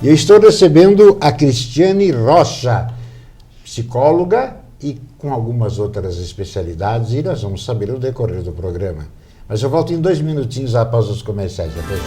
E eu estou recebendo a Cristiane Rocha, psicóloga e com algumas outras especialidades, e nós vamos saber o decorrer do programa. Mas eu volto em 2 minutinhos após os comerciais. Até já.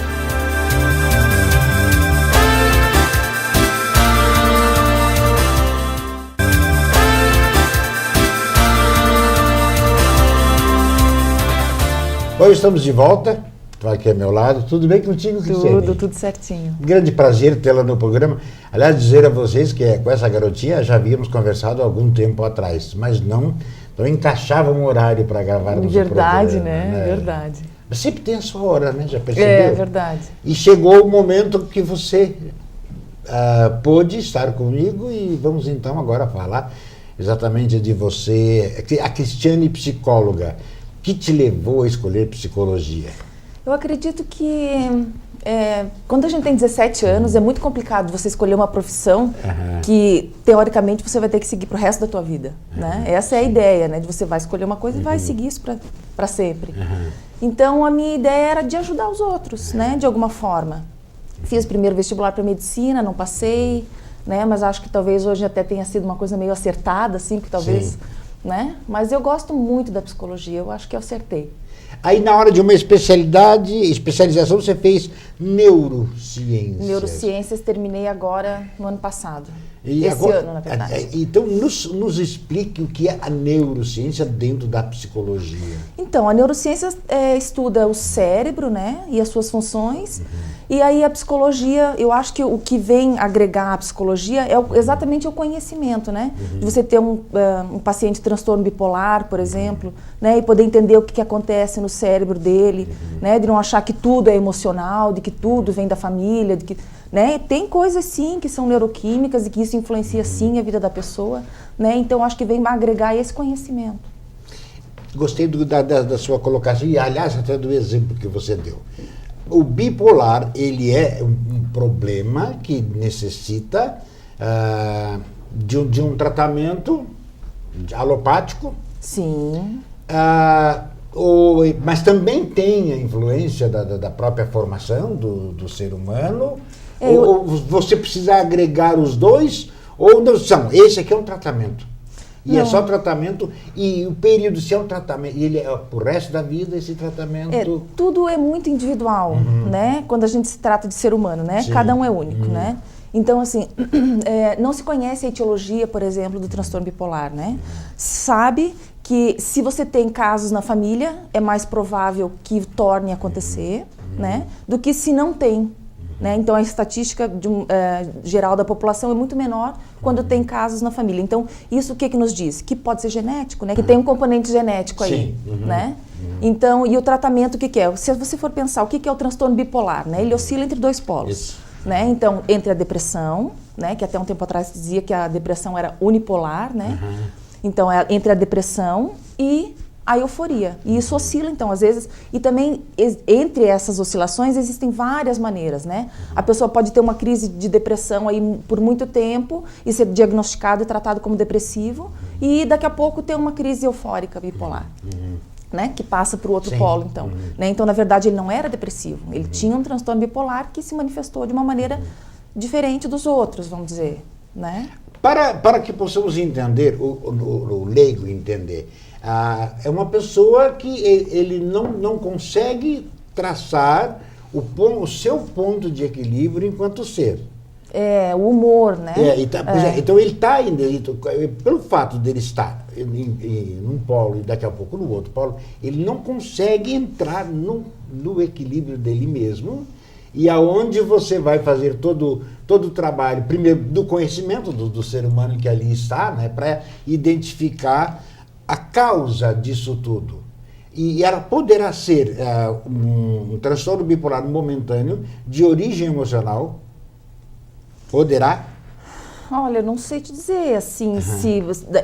Hoje estamos de volta. Estou aqui ao meu lado. Tudo bem contigo, Cristiane? Tudo certinho. Grande prazer tê-la no programa. Aliás, dizer a vocês que com essa garotinha já havíamos conversado há algum tempo atrás, mas não encaixava um horário para gravarmos verdade, o programa. Né? Verdade. Mas sempre tem a sua hora, né? Já percebeu? É verdade. E chegou o momento que você pôde estar comigo e vamos então agora falar exatamente de você, a Cristiane psicóloga. O que te levou a escolher psicologia? Eu acredito que quando a gente tem 17 anos é muito complicado você escolher uma profissão que, teoricamente, você vai ter que seguir para o resto da tua vida. Né? Essa é a ideia, né? De você vai escolher uma coisa e vai seguir isso para sempre. Então, a minha ideia era de ajudar os outros, né? De alguma forma. Fiz primeiro vestibular para medicina, não passei, né? Mas acho que talvez hoje até tenha sido uma coisa meio acertada, assim, porque talvez... Né? Mas eu gosto muito da psicologia, eu acho que eu acertei. Aí, na hora de uma especialização, você fez neurociências. Neurociências terminei agora no ano passado. Esse ano, na verdade. Então, nos explique o que é a neurociência dentro da psicologia. Então, a neurociência estuda o cérebro, né, e as suas funções. E aí a psicologia, eu acho que o que vem agregar à psicologia é exatamente o conhecimento, né? De você ter um paciente de transtorno bipolar, por exemplo, né, e poder entender o que acontece no cérebro dele, né, de não achar que tudo é emocional, de que tudo vem da família, de que, né, tem coisas sim que são neuroquímicas e que isso influencia sim a vida da pessoa, né? Então acho que vem agregar esse conhecimento. Gostei da sua colocação e, aliás, até do exemplo que você deu. O bipolar, ele é um problema que necessita de um tratamento alopático. Sim. Mas também tem a influência da própria formação do ser humano. Ou você precisa agregar os dois, ou não são. Esse aqui é um tratamento. E não. É só tratamento, e o período, se é um tratamento, ele é pro resto da vida esse tratamento... Tudo é muito individual, né? Quando a gente se trata de ser humano, né? Sim. Cada um é único, né? Então, assim, não se conhece a etiologia, por exemplo, do transtorno bipolar, né? Sabe que se você tem casos na família, é mais provável que torne a acontecer, né? Do que se não tem. Né? Então, a estatística geral da população é muito menor quando tem casos na família. Então, isso o que nos diz? Que pode ser genético, né? Que tem um componente genético aí. Né? Então, e o tratamento, o que é? Se você for pensar, o que é o transtorno bipolar? Né? Ele oscila entre 2 polos. Né? Então, entre a depressão, né? Que até um tempo atrás dizia que a depressão era unipolar, né? Então, entre a depressão e a euforia. E isso oscila, então, às vezes... E também, entre essas oscilações, existem várias maneiras, né? A pessoa pode ter uma crise de depressão aí por muito tempo e ser diagnosticado e tratado como depressivo e, daqui a pouco, ter uma crise eufórica bipolar, né? Que passa para o outro polo, então. Né? Então, na verdade, ele não era depressivo. Ele tinha um transtorno bipolar que se manifestou de uma maneira diferente dos outros, vamos dizer, né? Para que possamos entender, o leigo entender... é uma pessoa que ele não consegue traçar o seu ponto de equilíbrio enquanto ser. O humor, né? Então ele está ainda, pelo fato dele estar num polo e daqui a pouco no outro polo, ele não consegue entrar no equilíbrio dele mesmo, e aonde você vai fazer todo o trabalho, primeiro do conhecimento do ser humano que ali está, né, para identificar a causa disso tudo. E ela poderá ser um transtorno bipolar momentâneo de origem emocional. Poderá? Olha, não sei te dizer, assim,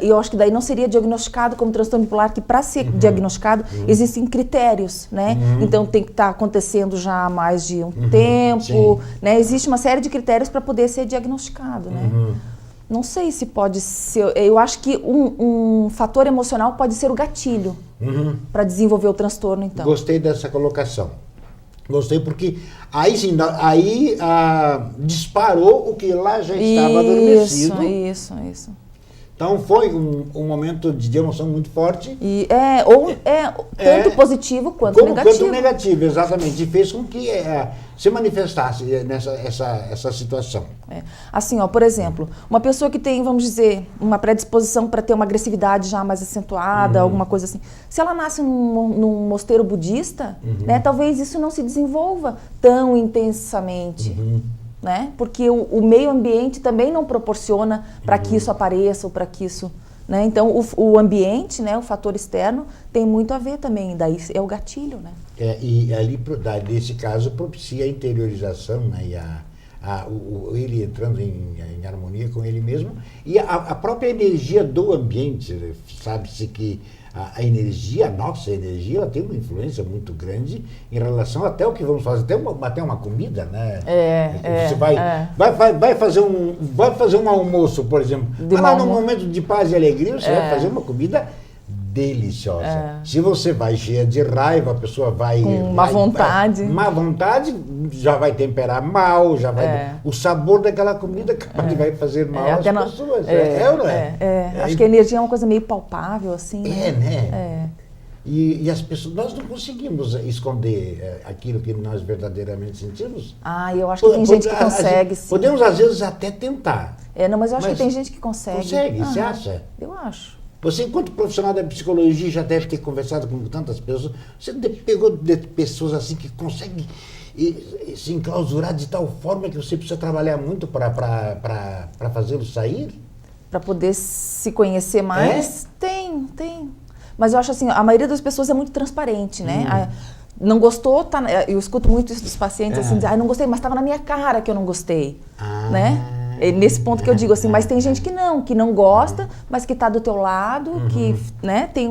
eu acho que daí não seria diagnosticado como transtorno bipolar, que para ser diagnosticado existem critérios, né? Então tem que estar acontecendo já há mais de um tempo, né? Existe uma série de critérios para poder ser diagnosticado, né? Não sei se pode ser... Eu acho que um fator emocional pode ser o gatilho para desenvolver o transtorno, então. Gostei dessa colocação. Gostei porque aí sim, aí disparou o que lá já estava adormecido. Isso. Então foi um momento de emoção muito forte. E tanto positivo quanto negativo. Quanto negativo, exatamente. E fez com que se manifestasse essa situação. Assim, ó, por exemplo, uma pessoa que tem, vamos dizer, uma predisposição para ter uma agressividade já mais acentuada, alguma coisa assim. Se ela nasce num mosteiro budista, né, talvez isso não se desenvolva tão intensamente. Né? Porque o meio ambiente também não proporciona para que isso apareça ou para que isso... Né? Então, o ambiente, né, o fator externo, tem muito a ver também, daí é o gatilho. Né? E ali, nesse caso, propicia a interiorização, né, e ele entrando em harmonia com ele mesmo, e a própria energia do ambiente. Sabe-se que a energia, a nossa energia, ela tem uma influência muito grande em relação até o que vamos fazer, até uma comida, né? Você vai fazer um almoço, por exemplo, num momento de paz e alegria, você vai fazer uma comida deliciosa. Se você vai cheia de raiva, a pessoa vai... Com má vontade. Má vontade, já vai temperar mal, já vai... O sabor daquela comida vai fazer mal às pessoas. Ou não é? Acho que a energia é uma coisa meio palpável, assim. Né? E as pessoas... Nós não conseguimos esconder aquilo que nós verdadeiramente sentimos. Eu acho que tem gente que consegue, sim. Podemos, às vezes, até tentar. Mas eu acho que tem gente que consegue. Consegue, você acha? Eu acho. Você, enquanto profissional da psicologia, já deve ter conversado com tantas pessoas. Você pegou de pessoas assim que conseguem se enclausurar de tal forma que você precisa trabalhar muito para fazê-lo sair? Para poder se conhecer mais? Tem. Mas eu acho assim, a maioria das pessoas é muito transparente, né? Não gostou, eu escuto muito isso dos pacientes, assim, dizer, não gostei, mas estava na minha cara que eu não gostei, né? É nesse ponto que eu digo assim, mas tem gente que não gosta, mas que está do teu lado, que, né, tem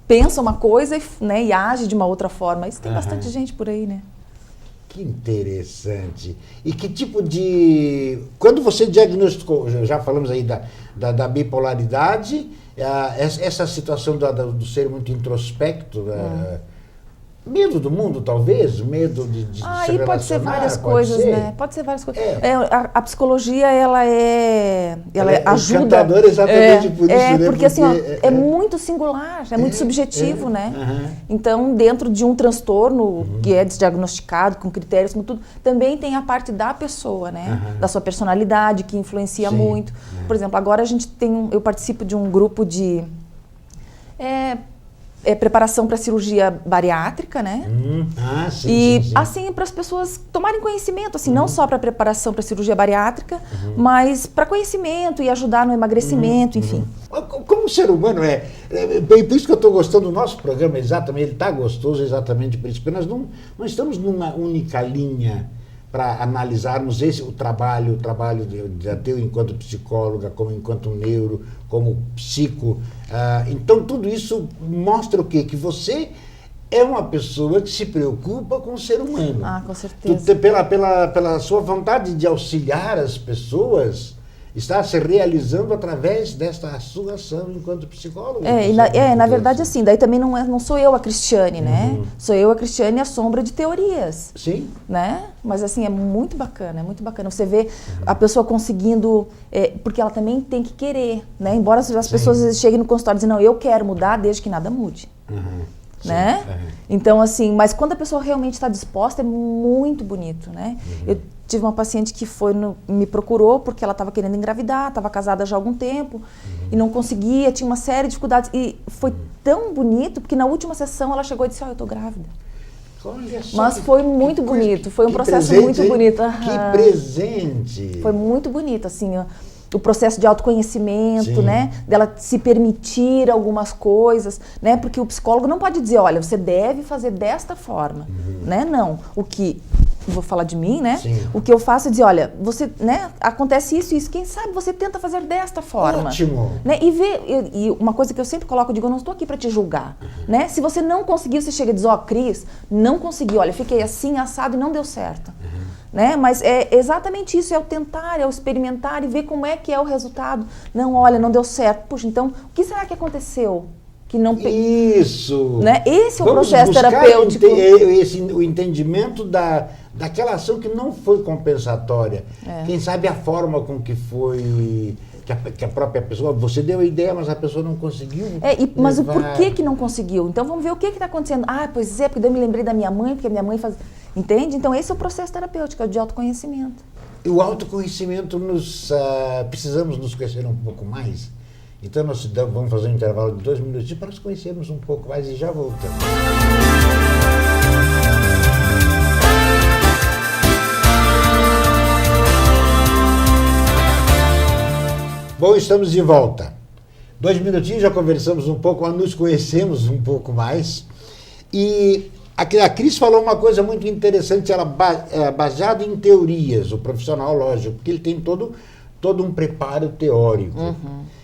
pensa uma coisa, né, e age de uma outra forma. Isso tem bastante gente por aí, né? Que interessante. E que tipo de... Quando você diagnosticou, já falamos aí da bipolaridade, essa situação do ser muito introspecto, medo do mundo, talvez? Medo de se relacionar? Pode ser várias coisas, né? Pode ser várias coisas. A psicologia, ela ajuda... encantadora exatamente por isso, né? Porque assim, é muito singular, é muito subjetivo, né? Então, dentro de um transtorno que é diagnosticado com critérios, com tudo, também tem a parte da pessoa, né? Da sua personalidade, que influencia muito. Por exemplo, agora eu participo de um grupo de... preparação para cirurgia bariátrica, né? Sim. Assim, para as pessoas tomarem conhecimento, assim, não só para preparação para cirurgia bariátrica, mas para conhecimento e ajudar no emagrecimento, enfim. Como o ser humano bem por isso que eu estou gostando do nosso programa, exatamente, ele está gostoso exatamente por isso, porque nós não estamos numa única linha para analisarmos o trabalho de teu enquanto psicóloga, como enquanto neuro, como psico. Então, tudo isso mostra o quê? Que você é uma pessoa que se preocupa com o ser humano. Com certeza. Pela sua vontade de auxiliar as pessoas, está se realizando através desta sua ação enquanto psicóloga. Na verdade, assim, daí também não sou eu a Cristiane, né? Sou eu a Cristiane à sombra de teorias. Sim. Né? Mas assim, é muito bacana. Você vê a pessoa conseguindo, porque ela também tem que querer, né? Embora as pessoas cheguem no consultório e dizem, não, eu quero mudar desde que nada mude. Né? Então, assim, mas quando a pessoa realmente está disposta, é muito bonito, né? Eu tive uma paciente que me procurou porque ela estava querendo engravidar, estava casada já há algum tempo e não conseguia, tinha uma série de dificuldades. E foi tão bonito, porque na última sessão ela chegou e disse, eu estou grávida. Mas foi muito bonito, foi um processo muito bonito. Que presente! Foi muito bonito, assim, o processo de autoconhecimento, né? Dela se permitir algumas coisas, né? Porque o psicólogo não pode dizer, olha, você deve fazer desta forma, né? Não. Vou falar de mim, né? O que eu faço é dizer, olha, você, né? Acontece isso, quem sabe você tenta fazer desta forma. Ótimo! Né? E uma coisa que eu sempre coloco, eu digo, eu não estou aqui para te julgar, né? Se você não conseguiu, você chega e diz, Cris, não consegui, olha, fiquei assim, assado e não deu certo. Né? Mas é exatamente isso, é o tentar, é o experimentar e ver como é que é o resultado. Não, olha, não deu certo. Puxa, então, o que será que aconteceu? que não... Isso! Né? Esse é o Vamos processo buscar terapêutico. O entendimento daquela ação que não foi compensatória. Quem sabe a forma com que foi... Que a própria pessoa... Você deu a ideia, mas a pessoa não conseguiu mas o porquê que não conseguiu? Então vamos ver o que está acontecendo. Ah, pois é, porque eu me lembrei da minha mãe, porque a minha mãe faz... Entende? Então esse é o processo terapêutico, é o de autoconhecimento. E o autoconhecimento, precisamos nos conhecer um pouco mais. Então nós vamos fazer um intervalo de 2 minutos para nos conhecermos um pouco mais e já voltamos. Bom, estamos de volta. 2 minutinhos, já conversamos um pouco, nos conhecemos um pouco mais. E a Cris falou uma coisa muito interessante, ela baseada em teorias, o profissional, lógico, porque ele tem todo um preparo teórico. Uhum.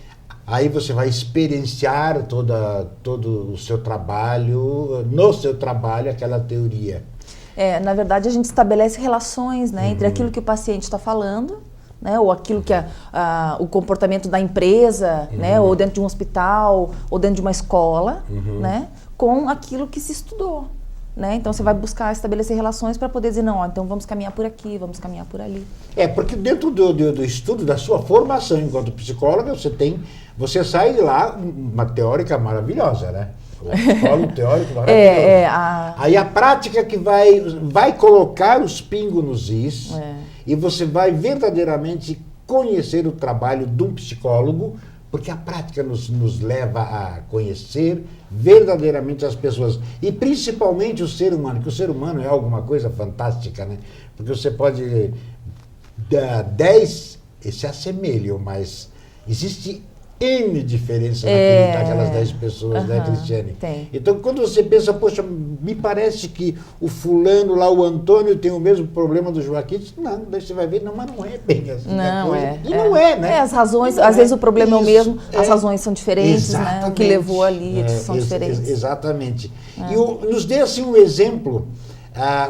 Aí você vai experienciar todo o seu trabalho, no seu trabalho, aquela teoria. Na verdade, a gente estabelece relações, né, entre aquilo que o paciente está falando, né, ou aquilo que o comportamento da empresa, né, ou dentro de um hospital, ou dentro de uma escola, né, com aquilo que se estudou. Né? Então você vai buscar estabelecer relações para poder dizer, não, então vamos caminhar por aqui, vamos caminhar por ali. Porque dentro do estudo, da sua formação enquanto psicóloga, você sai de lá uma teórica maravilhosa, né? Um teórico maravilhoso. Aí a prática que vai colocar os pingos nos is, e você vai verdadeiramente conhecer o trabalho de um psicólogo, porque a prática nos leva a conhecer verdadeiramente as pessoas. E principalmente o ser humano, que o ser humano é alguma coisa fantástica, né? Porque você pode... 10 se assemelham, mas existe N diferença naquelas 10 pessoas, né, Cristiane? Tem. Então, quando você pensa, poxa, me parece que o fulano lá, o Antônio, tem o mesmo problema do Joaquim. Não, daí você vai ver, não, mas não é bem assim. Não é. E não é, né? As razões, às vezes o problema é o mesmo, as razões são diferentes, né? O que levou ali são diferentes. Exatamente. E nos dê assim um exemplo.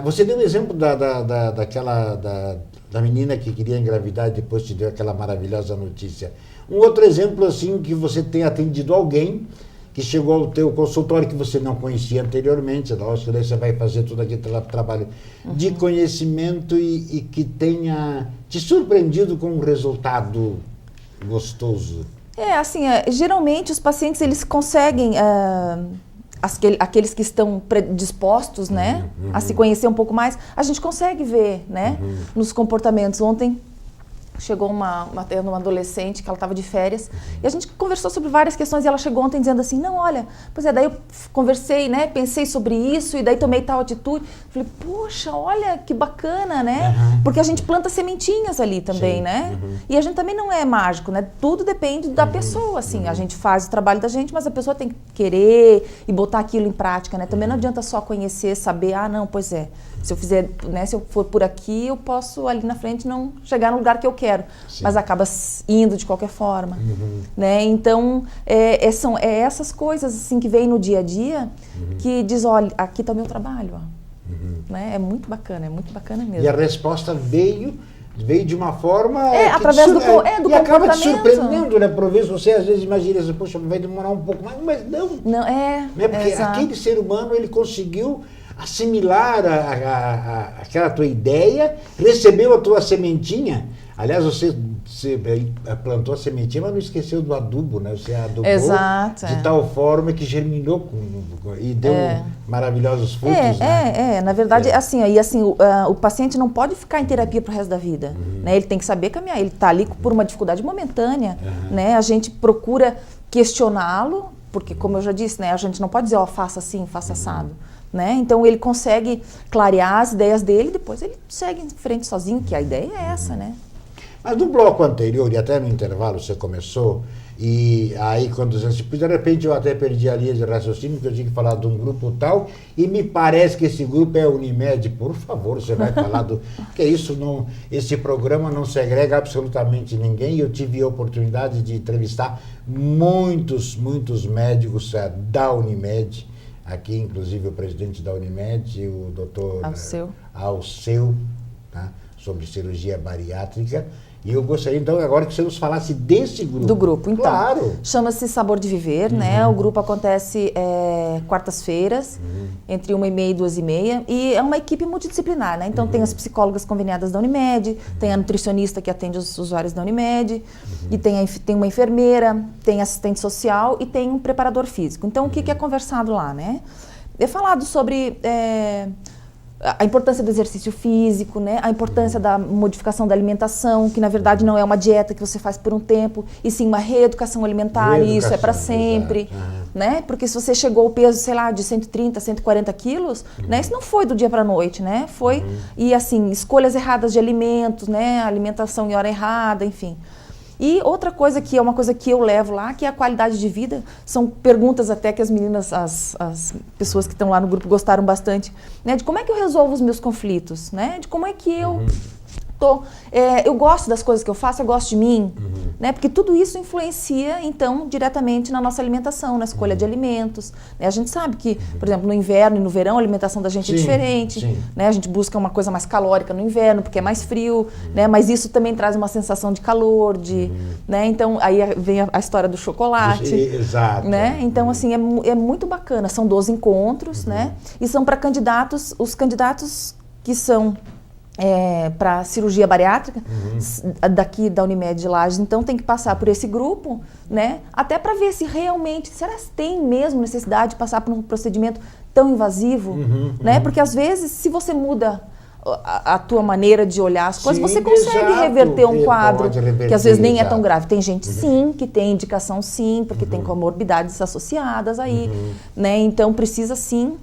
Você deu um exemplo da menina que queria engravidar e depois te deu aquela maravilhosa notícia. Um outro exemplo, assim, que você tem atendido alguém que chegou ao teu consultório que você não conhecia anteriormente, lógico, daí você vai fazer todo aquele trabalho de conhecimento e que tenha te surpreendido com um resultado gostoso. Geralmente os pacientes, eles conseguem... aqueles que estão predispostos, né, a se conhecer um pouco mais, a gente consegue ver, né, nos comportamentos. Ontem chegou uma adolescente que ela estava de férias e a gente conversou sobre várias questões e ela chegou ontem dizendo assim, não, olha, pois daí eu conversei, né, pensei sobre isso e daí tomei tal atitude. Falei, poxa, olha que bacana, né, porque a gente planta sementinhas ali também, né, e a gente também não é mágico, né, tudo depende da pessoa, assim, a gente faz o trabalho da gente, mas a pessoa tem que querer e botar aquilo em prática, né, também não adianta só conhecer, saber, não, pois é, se eu fizer, né, se eu for por aqui, eu posso ali na frente não chegar no lugar que eu quero, mas acaba indo de qualquer forma, né? Então são essas coisas assim que vêm no dia a dia que diz, olha, aqui está o meu trabalho, ó. Né? É muito bacana mesmo. E a resposta veio de uma forma através do e acaba te surpreendendo, né? Por vezes você às vezes imagina assim, poxa, vai demorar um pouco mais, mas não, né? Porque aquele ser humano, ele conseguiu assimilar aquela tua ideia, recebeu a tua sementinha. Aliás, você plantou a sementinha, mas não esqueceu do adubo, né? Você adubou de tal forma que germinou e deu maravilhosos frutos. Na verdade, o paciente não pode ficar em terapia pro resto da vida, né? Ele tem que saber caminhar, ele está ali por uma dificuldade momentânea, né? A gente procura questioná-lo, porque como eu já disse, né? A gente não pode dizer, faça assim, faça assado. Né? Então ele consegue clarear as ideias dele e depois ele segue em frente sozinho, que a ideia é essa, né? Mas no bloco anterior, e até no intervalo você começou, e aí quando você... De repente eu até perdi a linha de raciocínio, porque eu tinha que falar de um grupo tal, e me parece que esse grupo é a Unimed. Por favor, você vai falar do... Porque esse programa não segrega absolutamente ninguém, e eu tive a oportunidade de entrevistar muitos médicos da Unimed, aqui, inclusive, o presidente da Unimed, o doutor Alceu, tá? Sobre cirurgia bariátrica. E eu gostaria, então, agora que você nos falasse desse grupo. Do grupo, então. Claro. Chama-se Sabor de Viver, né? O grupo acontece quartas-feiras, entre 1h30 e 2h30. E é uma equipe multidisciplinar, né? Então tem as psicólogas conveniadas da Unimed, tem a nutricionista que atende os usuários da Unimed, e tem uma enfermeira, tem assistente social e tem um preparador físico. Então o que é conversado lá, né? É falado sobre a importância do exercício físico, né? A importância da modificação da alimentação, que na verdade não é uma dieta que você faz por um tempo, e sim uma reeducação alimentar, e isso é para sempre, né? Porque se você chegou ao peso, sei lá, de 130, 140 quilos, né? Isso não foi do dia para a noite, né? Foi, e assim, escolhas erradas de alimentos, né? Alimentação em hora errada, enfim. E outra coisa que é uma coisa que eu levo lá, que é a qualidade de vida. São perguntas até que as meninas, as pessoas que estão lá no grupo gostaram bastante, né? De como é que eu resolvo os meus conflitos, né? De como é que eu eu gosto das coisas que eu faço, eu gosto de mim, né? Porque tudo isso influencia, então, diretamente na nossa alimentação, na escolha de alimentos, né? A gente sabe que, por exemplo, no inverno e no verão, a alimentação da gente é diferente, né? A gente busca uma coisa mais calórica no inverno, porque é mais frio, né? Mas isso também traz uma sensação de calor, né? Então, aí vem a história do chocolate. Exato. Né? Então, assim, é muito bacana. São 12 encontros, né? E são para candidatos, os candidatos que são para cirurgia bariátrica, daqui da Unimed de Lages, então tem que passar por esse grupo, né? Até para ver se realmente, se elas têm mesmo necessidade de passar por um procedimento tão invasivo, né? Porque às vezes, se você muda a tua maneira de olhar as coisas, você consegue reverter um quadro que às vezes nem é tão grave. Tem gente sim, que tem indicação sim, porque tem comorbidades associadas aí, né? Então precisa sim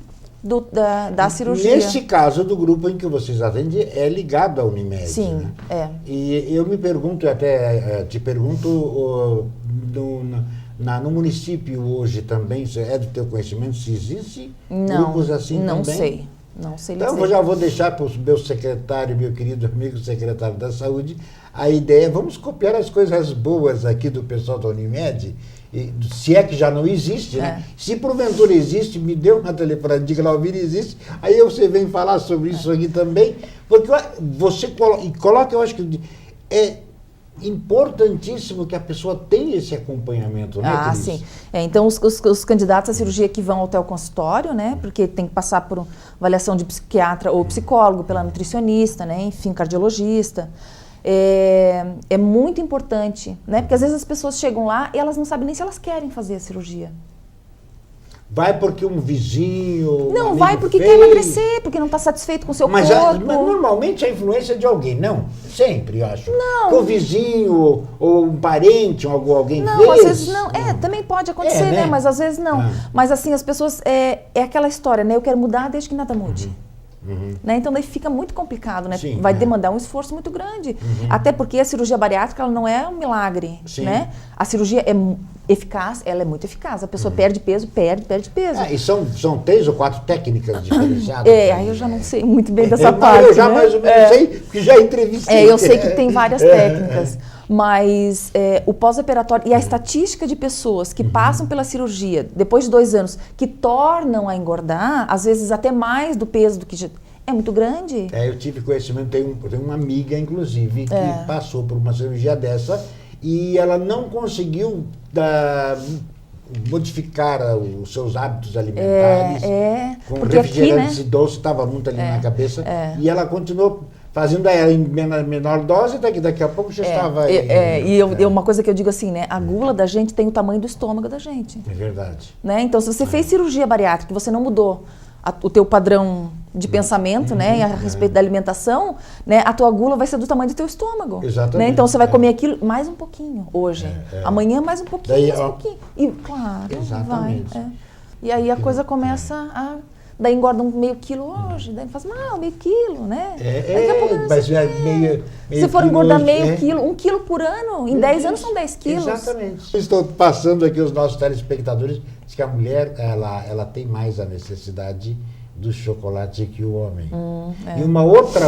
da cirurgia. Nesse caso do grupo em que vocês atendem, é ligado à Unimed. Sim, né? E eu me pergunto, até te pergunto, no município hoje também, é do teu conhecimento, se existe grupos assim também? Não sei então, dizer. eu já vou deixar para o meu secretário, meu querido amigo secretário da Saúde, a ideia, vamos copiar as coisas boas aqui do pessoal da Unimed, se é que já não existe, né? Se porventura existe, me dê uma telefone, diga lá, existe, aí você vem falar sobre isso aqui também, porque você coloca, eu acho que é importantíssimo que a pessoa tenha esse acompanhamento, né, Cris? Sim. Então, os candidatos à cirurgia que vão até o consultório, né, porque tem que passar por avaliação de psiquiatra ou psicólogo, pela nutricionista, né, enfim, cardiologista. É muito importante, né, porque às vezes as pessoas chegam lá e elas não sabem nem se elas querem fazer a cirurgia. Vai porque um vizinho. Não, vai porque quer emagrecer, porque não está satisfeito com o seu corpo. Mas normalmente a influência é de alguém, não? Sempre, eu acho. Não. Que o vizinho, ou um parente, ou alguém não, fez. Não, às vezes não. Também pode acontecer, né? Mas às vezes não. Mas assim, as pessoas. É aquela história, né? Eu quero mudar desde que nada mude. Né? Então daí fica muito complicado, né? Sim, vai demandar um esforço muito grande. Até porque a cirurgia bariátrica ela não é um milagre, né? A cirurgia é eficaz, ela é muito eficaz. A pessoa perde peso, perde peso. E são 3 ou 4 técnicas diferenciadas. Aí eu já não sei muito bem dessa parte. Eu já né? mais ou menos sei, porque já entrevistei. Eu sei que tem várias técnicas. Mas o pós-operatório e a estatística de pessoas que passam pela cirurgia depois de 2 anos, que tornam a engordar, às vezes até mais do peso do que já é muito grande. Eu tive conhecimento, tem uma amiga, inclusive, que passou por uma cirurgia dessa e ela não conseguiu modificar os seus hábitos alimentares. Com refrigerantes e doce, estava muito ali na cabeça. E ela continuou fazendo em menor dose, daqui a pouco já estava... uma coisa que eu digo assim, né? A gula da gente tem o tamanho do estômago da gente. É verdade. Né? Então, se você fez cirurgia bariátrica e você não mudou o teu padrão de pensamento, né, a respeito da alimentação, né, a tua gula vai ser do tamanho do teu estômago. Exatamente. Né? Então, você vai comer aquilo mais um pouquinho hoje. Amanhã mais um pouquinho, daí, mais um pouquinho. E, claro, exatamente. vai. E aí a coisa começa a... Daí engorda meio quilo hoje, daí faz mal, meio quilo, né? Daqui a pouco mas meio se for engordar meio quilo, 1 quilo por ano, em 10 anos são 10 quilos. Exatamente. Estou passando aqui os nossos telespectadores, diz que a mulher, ela tem mais a necessidade do chocolate que o homem. E uma outra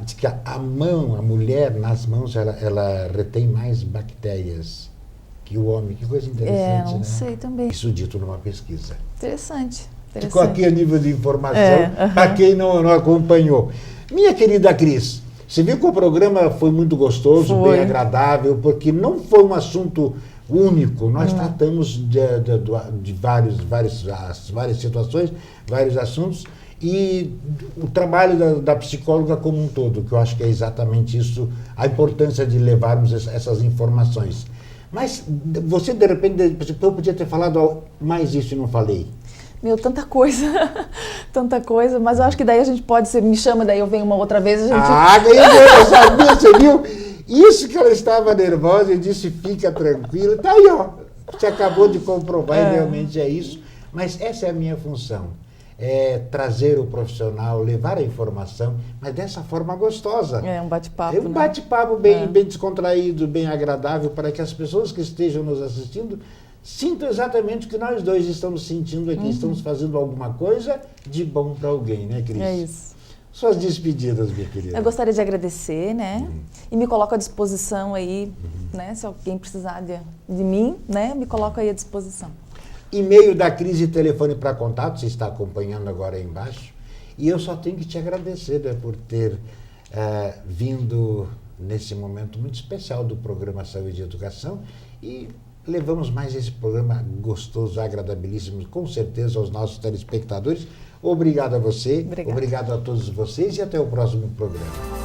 diz que a mulher, nas mãos, ela retém mais bactérias que o homem. Que coisa interessante, não né? sei também. Isso dito numa pesquisa. Interessante. Ficou aqui a nível de informação, para quem não acompanhou. Minha querida Cris, Você viu que o programa foi muito gostoso, bem agradável, porque não foi um assunto único. Nós tratamos de várias situações, vários assuntos, e o trabalho da psicóloga como um todo, que eu acho que é exatamente isso, a importância de levarmos essas informações. Mas você, de repente, eu podia ter falado mais isso e não falei. Meu, tanta coisa, mas eu acho que daí a gente pode, você me chama, daí eu venho uma outra vez, a gente... eu sabia, você viu? Isso que ela estava nervosa, eu disse, fica tranquila, tá aí, ó, você acabou de comprovar, e realmente é isso, mas essa é a minha função, é trazer o profissional, levar a informação, mas dessa forma gostosa. É um bate-papo, É um bate-papo bem descontraído, bem agradável, para que as pessoas que estejam nos assistindo sintam exatamente o que nós dois estamos sentindo aqui. Estamos fazendo alguma coisa de bom para alguém, né, Cris? É isso. Suas despedidas, minha querida. Eu gostaria de agradecer, né? E me coloco à disposição aí, né? Se alguém precisar de mim, né? Me coloco aí à disposição. E-mail da Cris e telefone para contato, você está acompanhando agora aí embaixo. E eu só tenho que te agradecer, né, por ter vindo nesse momento muito especial do programa Saúde e Educação, e levamos mais esse programa gostoso, agradabilíssimo, com certeza, aos nossos telespectadores. Obrigado a você, obrigado a todos vocês, e até o próximo programa.